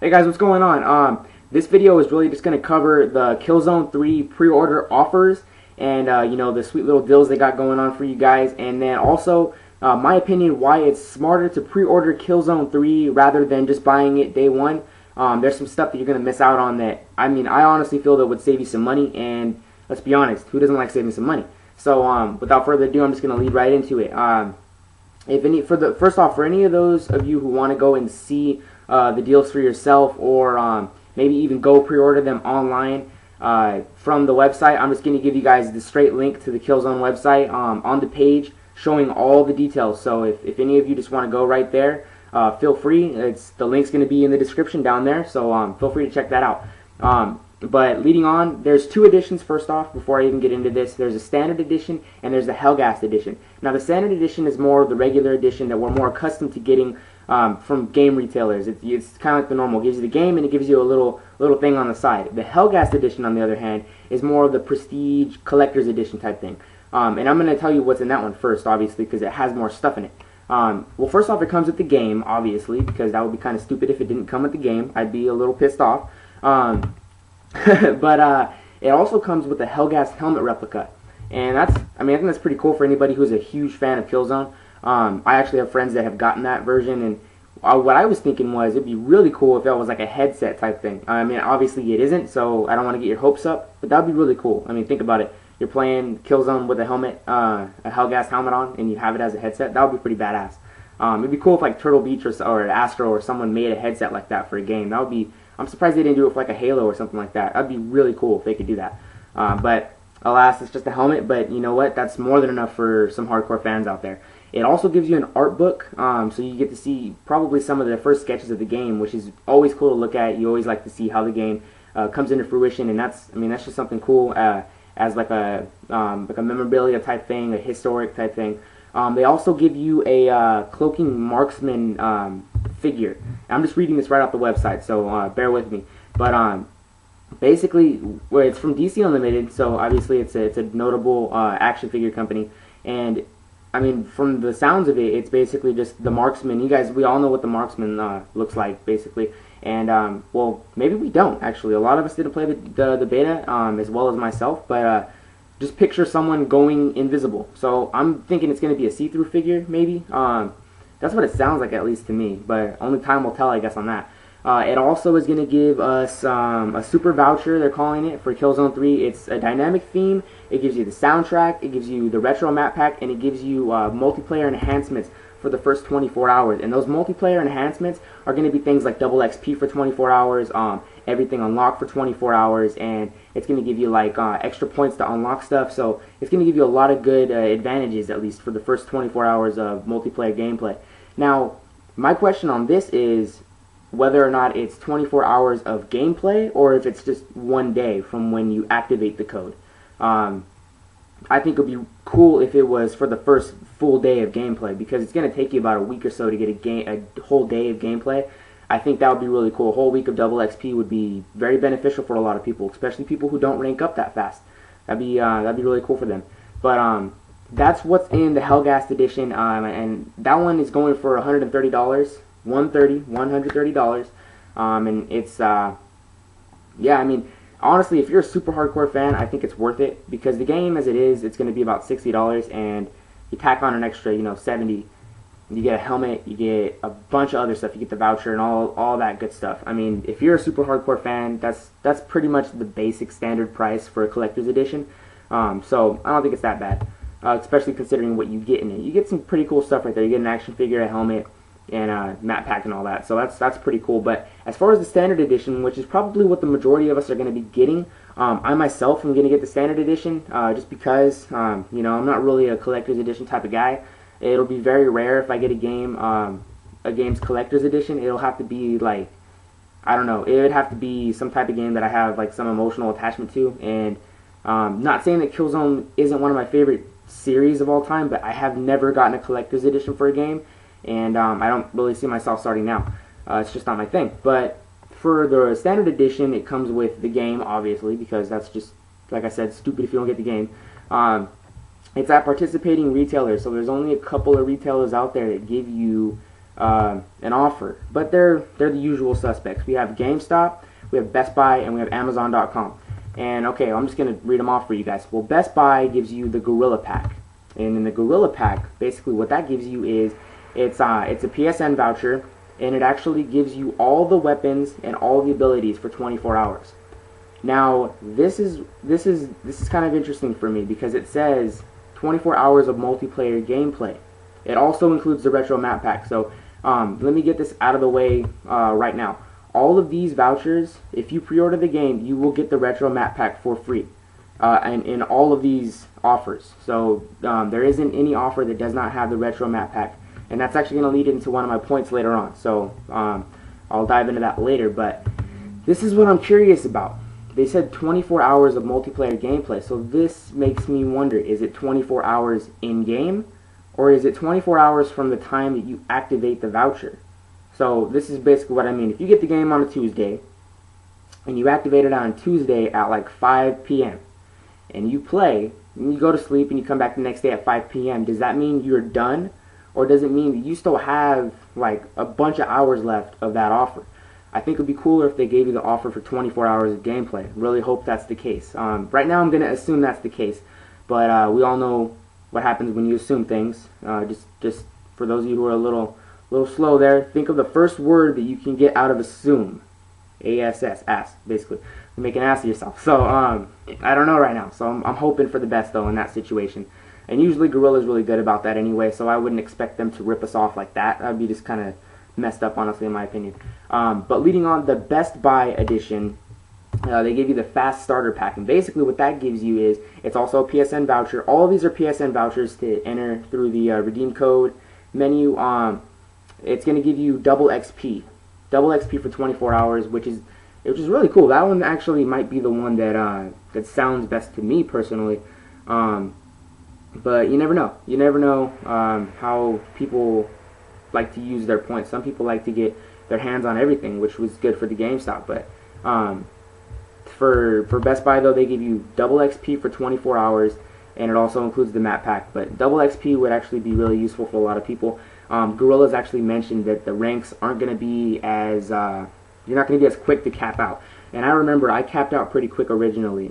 Hey guys, what's going on? This video is really just going to cover the Killzone 3 pre-order offers and you know, the sweet little deals they got going on for you guys, and then also my opinion why it's smarter to pre-order Killzone 3 rather than just buying it day one. There's some stuff that you're going to miss out on that I honestly feel that would save you some money, and let's be honest, who doesn't like saving some money? So without further ado, I'm just going to lead right into it. First off, for any of those of you who want to go and see the deals for yourself, or maybe even go pre-order them online from the website, I'm just going to give you guys the straight link to the Killzone website on the page showing all the details. So if any of you just want to go right there, feel free. The link's going to be in the description down there, so feel free to check that out. But leading on, there's two editions. First off, before I even get into this, there's a standard edition and there's the Hellgas edition. Now the standard edition is more of the regular edition that we're more accustomed to getting from game retailers. It's kind of like the normal. It gives you the game and it gives you a little thing on the side. The Hellgas edition, on the other hand, is more of the prestige collector's edition type thing. And I'm going to tell you what's in that one first, obviously, because it has more stuff in it. Well, first off, it comes with the game, obviously, because that would be kind of stupid if it didn't come with the game. I'd be a little pissed off. But it also comes with a Hellgas helmet replica, and I think that's pretty cool for anybody who's a huge fan of Killzone. I actually have friends that have gotten that version, and what I was thinking was it'd be really cool if that was like a headset type thing. Obviously it isn't, so I don't want to get your hopes up, but that'd be really cool. Think about it. You're playing Killzone with a helmet, a Hellgas helmet on, and you have it as a headset. That would be pretty badass. It'd be cool if like Turtle Beach or Astro or someone made a headset like that for a game. That would be. I'm surprised they didn't do it for like a Halo or something like that. That'd be really cool if they could do that. But alas, it's just a helmet. But you know what? That's more than enough for some hardcore fans out there. It also gives you an art book, so you get to see probably some of the first sketches of the game, which is always cool to look at. You always like to see how the game comes into fruition, and that's just something cool as like a memorabilia type thing, a historic type thing. They also give you a cloaking marksman figure. I'm just reading this right off the website, so bear with me. But basically, it's from DC Unlimited, so obviously it's a notable action figure company. And from the sounds of it, it's basically just the marksman. We all know what the marksman looks like, basically. And well, maybe we don't actually. A lot of us didn't play the beta, as well as myself, but just picture someone going invisible. So I'm thinking it's going to be a see-through figure, maybe. That's what it sounds like, at least to me, but only time will tell, I guess, on that. It also is going to give us a super voucher, they're calling it, for Killzone 3. It's a dynamic theme. It gives you the soundtrack, it gives you the retro map pack, and it gives you multiplayer enhancements for the first 24 hours. And those multiplayer enhancements are going to be things like double XP for 24 hours, everything unlocked for 24 hours, and it's going to give you like extra points to unlock stuff. So it's going to give you a lot of good advantages, at least for the first 24 hours of multiplayer gameplay. Now, my question on this is whether or not it's 24 hours of gameplay or if it's just one day from when you activate the code. I think it would be cool if it was for the first full day of gameplay, because it's going to take you about a week or so to get a whole day of gameplay. I think that would be really cool. A whole week of double XP would be very beneficial for a lot of people, especially people who don't rank up that fast. That'd be really cool for them. But that's what's in the Hellgas edition, and that one is going for $130, $130, and it's yeah. Honestly, if you're a super hardcore fan, I think it's worth it, because the game as it is, it's going to be about $60, and you tack on an extra, $70. You get a helmet, you get a bunch of other stuff, you get the voucher and all that good stuff. If you're a super hardcore fan, that's pretty much the basic standard price for a collector's edition. So I don't think it's that bad, especially considering what you get in it. You get some pretty cool stuff right there. You get an action figure, a helmet, and a map pack and all that. So that's pretty cool. But as far as the standard edition, which is probably what the majority of us are going to be getting, I myself am going to get the standard edition just because I'm not really a collector's edition type of guy. It'll be very rare if I get a game's collector's edition. It'll have to be like, I don't know, it would have to be some type of game that I have like some emotional attachment to. And not saying that Killzone isn't one of my favorite series of all time, but I have never gotten a collector's edition for a game, and I don't really see myself starting now. It's just not my thing. But for the standard edition, it comes with the game, obviously, because that's just, like I said, stupid if you don't get the game. It's at participating retailers, so there's only a couple of retailers out there that give you an offer, but they're the usual suspects. We have GameStop, we have Best Buy, and we have Amazon.com. And okay, I'm just gonna read them off for you guys. Well, Best Buy gives you the Gorilla Pack, and in the Gorilla Pack, basically what that gives you is it's a PSN voucher, and it actually gives you all the weapons and all the abilities for 24 hours. Now, this is kind of interesting for me because it says 24 hours of multiplayer gameplay. It also includes the retro map pack. So let me get this out of the way right now. All of these vouchers, if you pre-order the game, you will get the retro map pack for free, and in all of these offers. So there isn't any offer that does not have the retro map pack, and that's actually going to lead into one of my points later on. So I'll dive into that later. But this is what I'm curious about. They said 24 hours of multiplayer gameplay, so this makes me wonder, is it 24 hours in-game, or is it 24 hours from the time that you activate the voucher? So this is basically what I mean. If you get the game on a Tuesday, and you activate it on Tuesday at like 5 p.m., and you play, and you go to sleep, and you come back the next day at 5 p.m., does that mean you're done, or does it mean that you still have like a bunch of hours left of that offer? I think it would be cooler if they gave you the offer for 24 hours of gameplay. Really hope that's the case. Right now I'm going to assume that's the case, but we all know what happens when you assume things. Just for those of you who are a little slow there, think of the first word that you can get out of assume. A-S-S, ass, basically. You make an ass of yourself. So I don't know right now. So I'm hoping for the best, though, in that situation. And usually Gorilla's really good about that anyway, so I wouldn't expect them to rip us off like that. That would be just kind of messed up, honestly, in my opinion. But leading on, the Best Buy edition, they give you the Fast Starter Pack, and basically what that gives you is, it's also a PSN voucher. All of these are PSN vouchers to enter through the redeem code menu. It's going to give you double XP for 24 hours, which is really cool. That one actually might be the one that sounds best to me personally. But you never know. You never know how people like to use their points. Some people like to get their hands on everything, which was good for the GameStop. But for Best Buy, though, they give you double XP for 24 hours, and it also includes the map pack. But double XP would actually be really useful for a lot of people. Gorilla's actually mentioned that the ranks aren't going to be as you're not going to be as quick to cap out. And I remember I capped out pretty quick originally.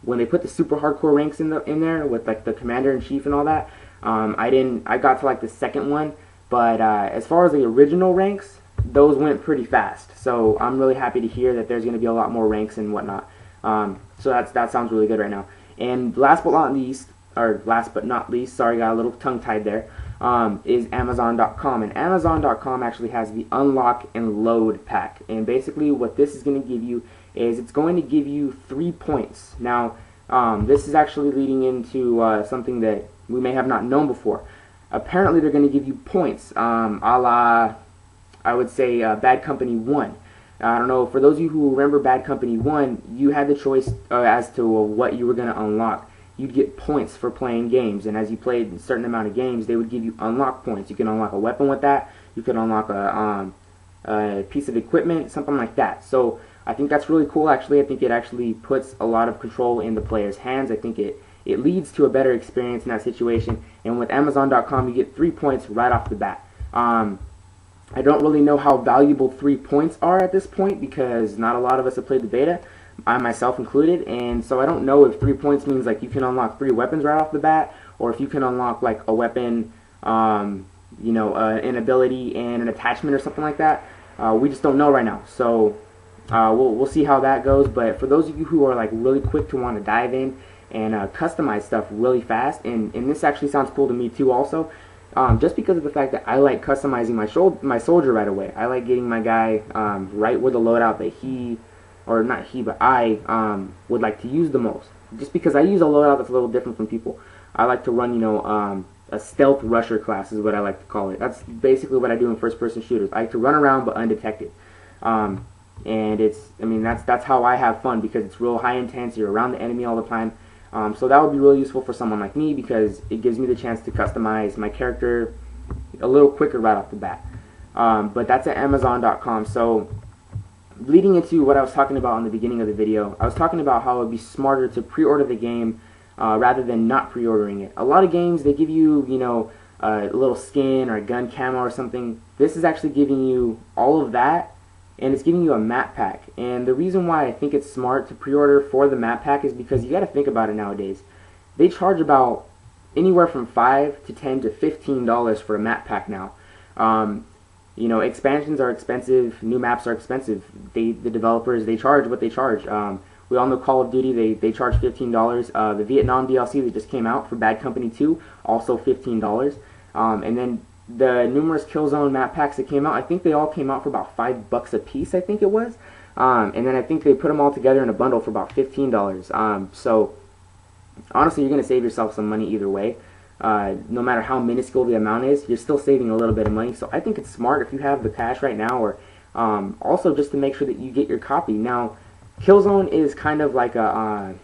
When they put the super hardcore ranks in there with like the commander in chief and all that, I got to like the second one. But as far as the original ranks, those went pretty fast. So I'm really happy to hear that there's going to be a lot more ranks and whatnot. So that sounds really good right now. And last but not least, sorry, got a little tongue-tied there, is Amazon.com. And Amazon.com actually has the Unlock and Load pack. And basically what this is going to give you is it's going to give you 3 points. Now, this is actually leading into something that we may have not known before. Apparently they're going to give you points, a la, I would say, Bad Company 1. I don't know, for those of you who remember Bad Company 1, you had the choice as to what you were going to unlock. You'd get points for playing games, and as you played a certain amount of games, they would give you unlock points. You can unlock a weapon with that, you can unlock a piece of equipment, something like that. So I think that's really cool, actually. I think it actually puts a lot of control in the player's hands. I think it leads to a better experience in that situation. And with Amazon.com, you get 3 points right off the bat. I don't really know how valuable 3 points are at this point because not a lot of us have played the beta, I myself included, and so I don't know if 3 points means like you can unlock 3 weapons right off the bat, or if you can unlock like a weapon, you know, an ability and an attachment or something like that. We just don't know right now. So we'll see how that goes. But for those of you who are like really quick to want to dive in and customize stuff really fast, and this actually sounds cool to me too also, just because of the fact that I like customizing my soldier right away. I like getting my guy right with the loadout that I would like to use the most. Just because I use a loadout that's a little different from people. I like to run, you know, a stealth rusher class is what I like to call it. That's basically what I do in first-person shooters. I like to run around but undetected. And that's how I have fun, because it's real high intense. You're around the enemy all the time. So that would be really useful for someone like me, because it gives me the chance to customize my character a little quicker right off the bat. But that's at Amazon.com. So leading into what I was talking about in the beginning of the video, I was talking about how it would be smarter to pre-order the game rather than not pre-ordering it. A lot of games, they give you, you know, a little skin or a gun camo or something. This is actually giving you all of that, and it's giving you a map pack. And the reason why I think it's smart to pre-order for the map pack is because you got to think about it nowadays. They charge about anywhere from $5 to $10 to $15 for a map pack now. You know, expansions are expensive, new maps are expensive. The developers, they charge what they charge. We all know Call of Duty, they charge $15. The Vietnam DLC that just came out for Bad Company 2, also $15. And then the numerous Killzone map packs that came out, I think they all came out for about $5 a piece, I think it was. And then I think they put them all together in a bundle for about $15. So honestly, you're going to save yourself some money either way. No matter how minuscule the amount is, you're still saving a little bit of money. So I think it's smart if you have the cash right now, or also just to make sure that you get your copy. Now, Killzone is kind of like a,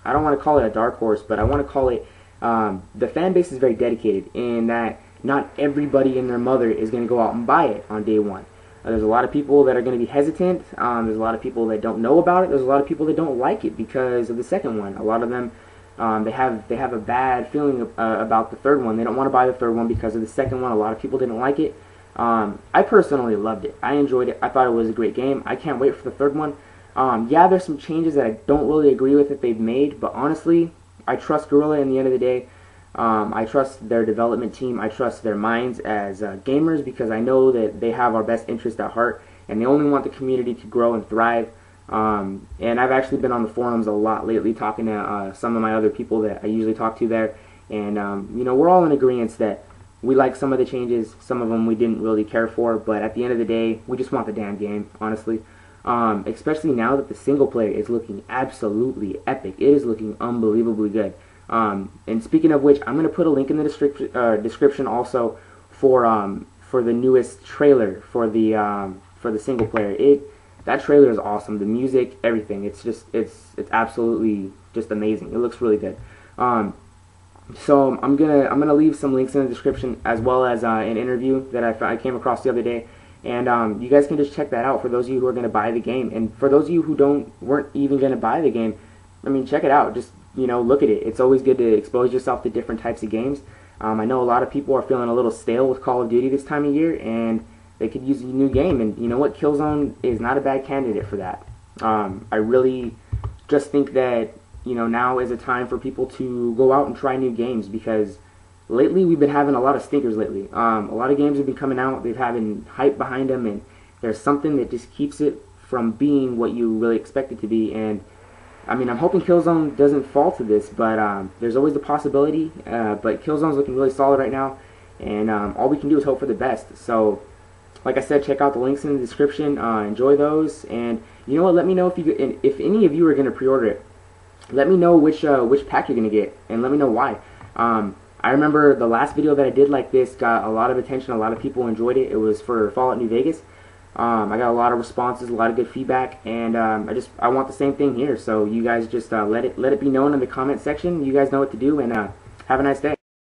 I don't want to call it a dark horse, but I want to call it, the fan base is very dedicated in that not everybody and their mother is going to go out and buy it on day one. There's a lot of people that are going to be hesitant. There's a lot of people that don't know about it. There's a lot of people that don't like it because of the second one. A lot of them, they have a bad feeling about the third one. They don't want to buy the third one because of the second one. A lot of people didn't like it. I personally loved it. I enjoyed it. I thought it was a great game. I can't wait for the third one. Yeah, there's some changes that I don't really agree with that they've made, but honestly, I trust Guerrilla in the end of the day. I trust their development team. I trust their minds as gamers, because I know that they have our best interest at heart, and they only want the community to grow and thrive. And I've actually been on the forums a lot lately, talking to some of my other people that I usually talk to there, and you know, we're all in agreement that we like some of the changes, some of them we didn't really care for, but at the end of the day, we just want the damn game, honestly. Especially now that the single player is looking absolutely epic. It is looking unbelievably good. And speaking of which, I'm going to put a link in the description also for the newest trailer for the single player. That trailer is awesome. The music, everything. It's absolutely just amazing. It looks really good. So I'm gonna leave some links in the description, as well as an interview that I came across the other day. And you guys can just check that out for those of you who are going to buy the game. And for those of you who weren't even going to buy the game, I mean, check it out. Just, you know, look at it. It's always good to expose yourself to different types of games. I know a lot of people are feeling a little stale with Call of Duty this time of year, and they could use a new game. And you know what? Killzone is not a bad candidate for that. I really just think that, you know, now is a time for people to go out and try new games, because lately we've been having a lot of stinkers lately. A lot of games have been coming out, they've having hype behind them, and there's something that just keeps it from being what you really expect it to be. And I mean, I'm hoping Killzone doesn't fall to this, but there's always the possibility. But Killzone's looking really solid right now, and all we can do is hope for the best. So, like I said, check out the links in the description. Enjoy those, and you know what? Let me know if any of you are going to pre-order it. Let me know which pack you're going to get, and let me know why. I remember the last video that I did like this got a lot of attention. A lot of people enjoyed it. It was for Fallout New Vegas. I got a lot of responses, a lot of good feedback, and I want the same thing here. So you guys just let it be known in the comment section. You guys know what to do, and have a nice day.